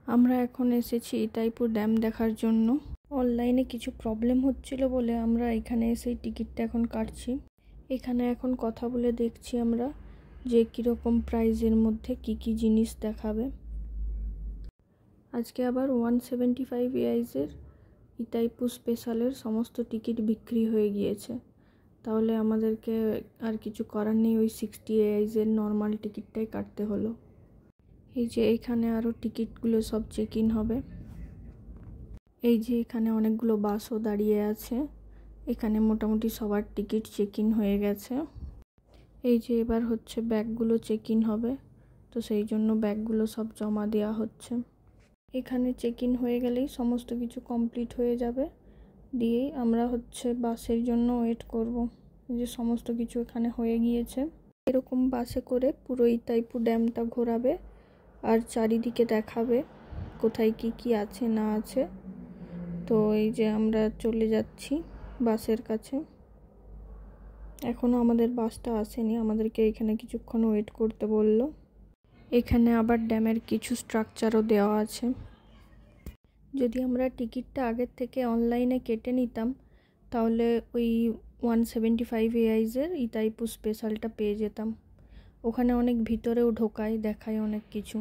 আমরা এখন এসেছি ইতাইপুর ড্যাম দেখার জন্য। অনলাইনে কিছু প্রবলেম হচ্ছিল বলে আমরা এখানে এসে টিকিটটা এখন কাটছি। এখানে এখন কথা বলে দেখছি আমরা যে কীরকম প্রাইজের মধ্যে কি জিনিস দেখাবে। আজকে আবার 175 এআইজের ইতাইপুর স্পেশালের সমস্ত টিকিট বিক্রি হয়ে গিয়েছে। তাহলে আমাদেরকে আর কিছু করার নেই, ওই 60 এআইজের নর্মাল টিকিটটাই কাটতে হলো। এই যে এখানে আরও টিকিটগুলো সব চেক ইন হবে। এই যে এখানে অনেকগুলো বাসও দাঁড়িয়ে আছে। এখানে মোটামুটি সবার টিকিট চেক ইন হয়ে গেছে। এই যে এবার হচ্ছে ব্যাগগুলো চেক ইন হবে, তো সেই জন্য ব্যাগগুলো সব জমা দেওয়া হচ্ছে। এখানে চেক ইন হয়ে গেলেই সমস্ত কিছু কমপ্লিট হয়ে যাবে, দিয়েই আমরা হচ্ছে বাসের জন্য ওয়েট করব। যে সমস্ত কিছু এখানে হয়ে গিয়েছে। এরকম বাসে করে পুরো ইতাইপুর ড্যামটা ঘোরাবে আর চারিদিকে দেখাবে কোথায় কি আছে না আছে। তো এই যে আমরা চলে যাচ্ছি বাসের কাছে। এখনও আমাদের বাসটা আসেনি, আমাদেরকে এখানে কিছুক্ষণ ওয়েট করতে বলল। এখানে আবার ড্যামের কিছু স্ট্রাকচারও দেওয়া আছে। যদি আমরা টিকিটটা আগের থেকে অনলাইনে কেটে নিতাম তাহলে ওই 175 এআইজের ইতাইপুর স্পেশালটা পেয়ে যেতাম। ওখানে অনেক ভিতরেও ঢোকায়, দেখায় অনেক কিছু।